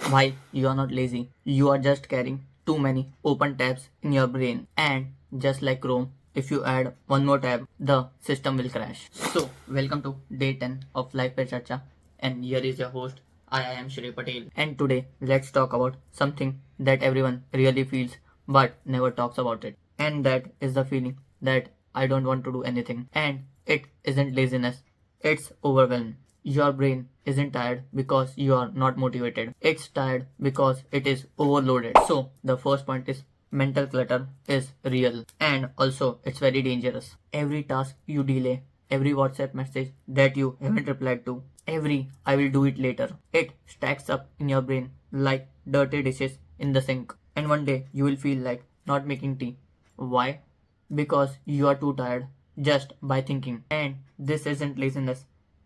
Why you are not lazy? You are just carrying too many open tabs in your brain. And just like Chrome, if you add one more tab, the system will crash. So, welcome to day 10 of Life Pe Charcha. And here is your host. I am Shri Patel. And today, let's talk about something that everyone really feels but never talks about it. And that is the feeling that I don't want to do anything. And it isn't laziness, it's overwhelm. Your brain isn't tired because you are not motivated. It's tired because it is overloaded. So, the first point is mental clutter is real and also it's very dangerous. Every task you delay, every WhatsApp message that you haven't replied to, every I will do it later, it stacks up in your brain like dirty dishes in the sink. And one day you will feel like not making tea. Why? Because you are too tired just by thinking. And this isn't laziness,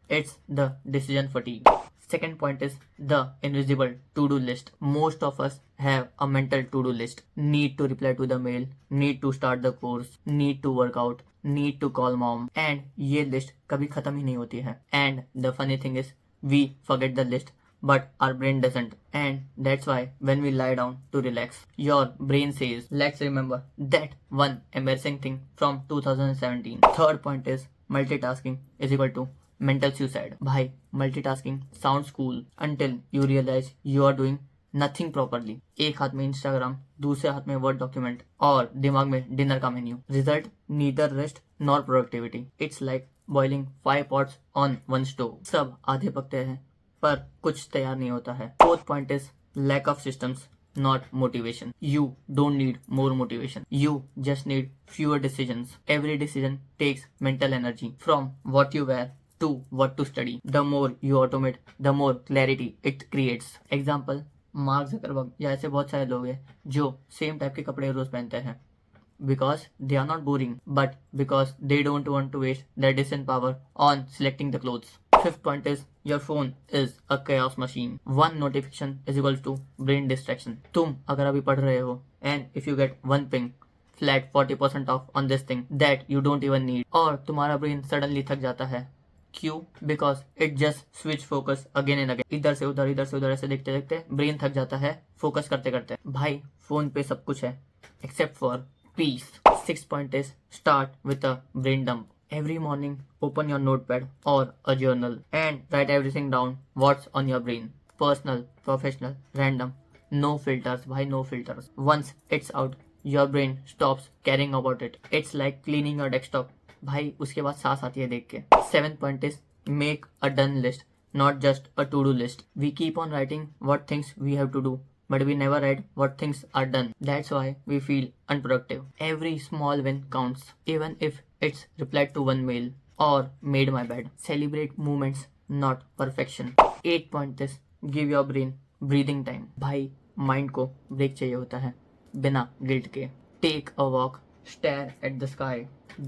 it's the decision fatigue. Second point is the invisible to-do list. Most of us have a mental to-do list. Need to reply to the mail, need to start the course, need to work out, need to call mom. And ये list कभी खत्म ही नहीं होती है. And the funny thing is we forget the list but our brain doesn't. And that's why when we lie down to relax, your brain says, let's remember that one embarrassing thing from 2017. Third point is multitasking is equal to mental suicide. भाई multitasking sounds cool until you realize you are doing nothing properly. एक हाथ में Instagram, दूसरे हाथ में word document और दिमाग में डिनर का menu. Result neither rest nor productivity. It's like boiling 5 pots on 1 stove. सब आधे पकते हैं पर कुछ तैयार नहीं होता है. Fourth point is lack of systems, not motivation. You don't need more motivation. You just need fewer decisions. Every decision takes mental energy. From what you wear to what to study. The more you automate, the more clarity it creates. Example, mark Zuckerberg या ऐसे बहुत सारे लोग हैं जो same type के कपड़े रोज पहनते हैं because they are not boring but because they don't want to waste their decent power on selecting the clothes. Fifth point is your phone is a chaos machine. One notification is equal to brain distraction. तुम अगर अभी पढ़ रहे हो and if you get one ping flat 40% off on this thing that you don't even need और तुम्हारा brain suddenly थक जाता है. क्यों? Because it just switch focus again and again. इधर से उधर ऐसे देखते देखते ब्रेन थक जाता है फोकस करते करते. भाई फोन पे सब कुछ है except for piece. Six point is start with a brain dump. Every morning, open your notepad or a journal and write everything down what's on your brain. Personal, professional, random. No filters, bhai, no filters. Once it's out, your brain stops caring about it. It's like cleaning your desktop. भाई उसके बाद सांस आती है देख के. Seventh point is make a done list, not just a to-do list. We keep on writing what things we have to do, but we never write what things are done. That's why we feel unproductive. Every small win counts, even if it's replied to one mail or made my bed. Celebrate movements, not perfection. 8 point is give your brain breathing time. भाई mind को break चाहिए होता है बिना guilt के. Take a walk, stare at the sky,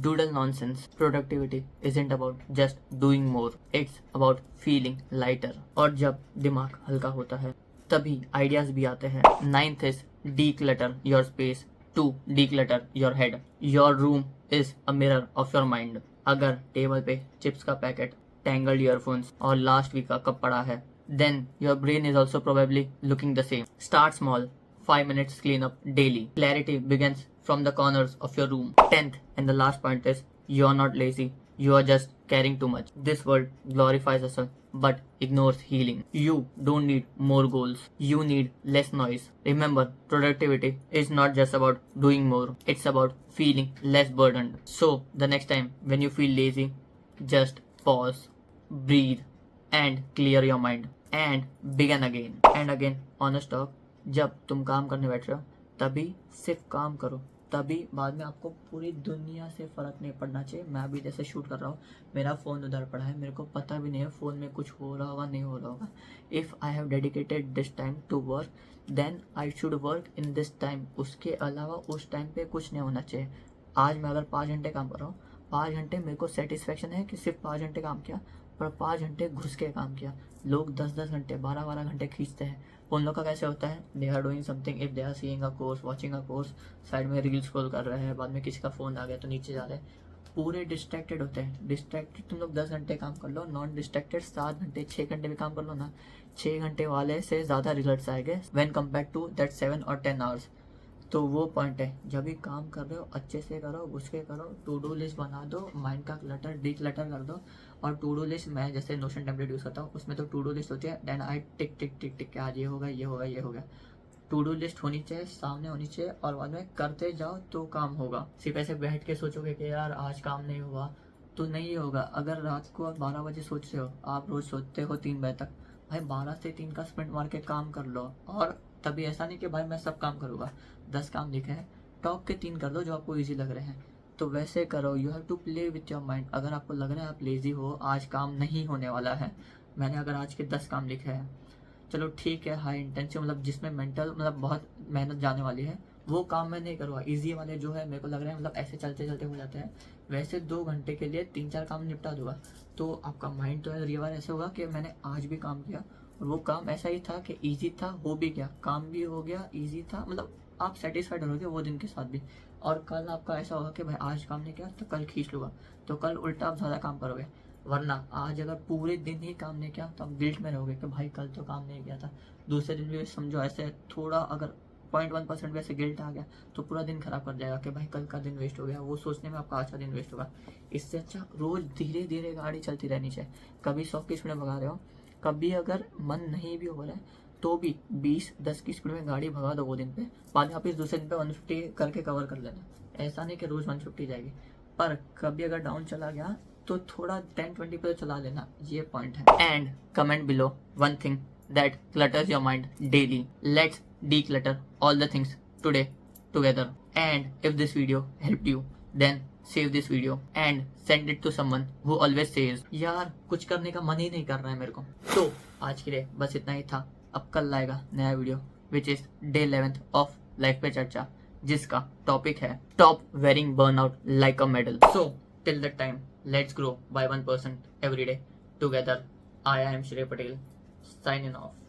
doodle nonsense. Productivity isn't about just doing more, it's about feeling lighter. और जब दिमाग हल्का होता है तभी आइडियाज भी आते हैं. Ninth is declutter your space to declutter your head. Your room is a mirror of your mind. अगर टेबल पे चिप्स का पैकेट, टैंगल्ड ईयरफोन्स और लास्ट वीक का कप पड़ा है, then your brain is also probably looking the same. Start small, 5 minutes cleanup daily. Clarity begins from the corners of your room. 10th and the last point is you are not lazy, you are just caring too much. This world glorifies hustle but ignores healing. You don't need more goals, you need less noise. Remember, productivity is not just about doing more, it's about feeling less burdened. So the next time when you feel lazy, just pause, breathe and clear your mind and begin again and again. Honest talk, जब तुम काम करने बैठ रहे हो तभी सिर्फ काम करो, तभी बाद में आपको पूरी दुनिया से फर्क नहीं पड़ना चाहिए. मैं अभी जैसे शूट कर रहा हूँ, मेरा फ़ोन उधर पड़ा है, मेरे को पता भी नहीं है फ़ोन में कुछ हो रहा होगा नहीं हो रहा होगा. If I have dedicated this time to work then I should work in this time. उसके अलावा उस टाइम पे कुछ नहीं होना चाहिए. आज मैं अगर 5 घंटे काम कर रहा हूँ, 5 घंटे मेरे को सेटिस्फेक्शन है कि सिर्फ 5 घंटे काम किया, पर 5 घंटे घुस के काम किया. लोग 10-10 घंटे 12-12 घंटे खींचते हैं. उन लोग का कैसे होता है? They are doing something. If they are seeing a course, watching a course, side में रील स्क्रॉल कर रहे हैं, बाद में किसी का फ़ोन आ गया तो नीचे जा रहे हैं. पूरे डिस्ट्रैक्टेड होते हैं। डिस्ट्रैक्टेड तुम लोग 10 घंटे काम कर लो, नॉन डिस्ट्रैक्टेड 7 घंटे 6 घंटे भी काम कर लो ना, 6 घंटे वाले से ज़्यादा रिजल्ट्स आएंगे व्हेन कंपेयर टू दैट 7 और 10 आवर्स। तो वो पॉइंट है, जब भी काम कर रहे हो अच्छे से करो, घुस के करो, टू डू लिस्ट बना दो, माइंड का क्लटर डी क्लटर कर दो। और टू डू लिस्ट मैं जैसे नोशन टेम्पलेट यूज़ करता हूँ, उसमें तो टू डू लिस्ट होती है, देन आई टिक टिक टिक टिक आज ये होगा ये होगा ये हो गया। टू डू लिस्ट होनी चाहिए, सामने होनी चाहिए, और बाद में करते जाओ तो काम होगा। सिर्फ ऐसे बैठ के सोचोगे कि यार आज काम नहीं हुआ तो नहीं होगा। अगर रात को 12 बजे सोच रहे हो, आप रोज सोचते हो 3 बजे तक, भाई 12 से 3 का स्प्रिंट मार के काम कर लो। और तभी ऐसा नहीं कि भाई मैं सब काम करूँगा, 10 काम लिखे हैं, टॉप के 3 कर दो जो आपको ईजी लग रहे हैं, तो वैसे करो। You have to play with your mind. अगर आपको लग रहा है आप लेजी हो, आज काम नहीं होने वाला है, मैंने अगर आज के 10 काम लिखे हैं, चलो ठीक है, हाई इंटेंसिव मतलब जिसमें मेंटल मतलब बहुत मेहनत जाने वाली है, वो काम मैं नहीं करूँगा। इजी वाले जो है मेरे को लग रहा है मतलब ऐसे चलते चलते हो जाते हैं, वैसे 2 घंटे के लिए 3-4 काम निपटा दूंगा। तो आपका माइंड तो है रिवर ऐसे होगा कि मैंने आज भी काम किया, और वो काम ऐसा ही था कि ईजी था, हो भी गया, काम भी हो गया, ईजी था, मतलब आप सेटिस्फाइड रहोगे वो दिन के साथ भी। और कल आपका ऐसा होगा कि भाई आज काम नहीं किया तो कल खींच लूँगा, तो कल उल्टा आप ज़्यादा काम करोगे। वरना आज अगर पूरे दिन ही काम नहीं किया तो आप गिल्ट में रहोगे कि भाई कल तो काम नहीं किया था। दूसरे दिन भी समझो ऐसे थोड़ा अगर 0.1% भी ऐसे गिल्ट आ गया तो पूरा दिन खराब कर जाएगा कि भाई कल का दिन वेस्ट हो गया, वो सोचने में आपका आज का दिन वेस्ट होगा। इससे अच्छा रोज धीरे धीरे गाड़ी चलती रहनी चाहिए। कभी 100 की स्पीड में भगा रहे हो, कभी अगर मन नहीं भी हो रहा है तो भी 20-10 की स्पीड में गाड़ी भगा दो वो दिन पे, बाद में आप इस दूसरे दिन पे 150 करके कवर कर लेना। ऐसा नहीं कि रोज 150 जाएगी, पर कभी अगर डाउन चला गया तो थोड़ा 10-20 पे चला लेना, ये पॉइंट है। And comment below one thing that clutters your mind daily. Let's declutter all the things today together. And if this video helped you, then save this video and send it to someone who always says यार कुछ करने का मन ही नहीं कर रहा है मेरे को। तो आज के लिए बस इतना ही था। अब कल आएगा नया video which is day 11th of life पे चर्चा, जिसका टॉपिक है top wearing burnout like a medal. So till that time let's grow by 1% every day together. I am Shrey Patel signing off.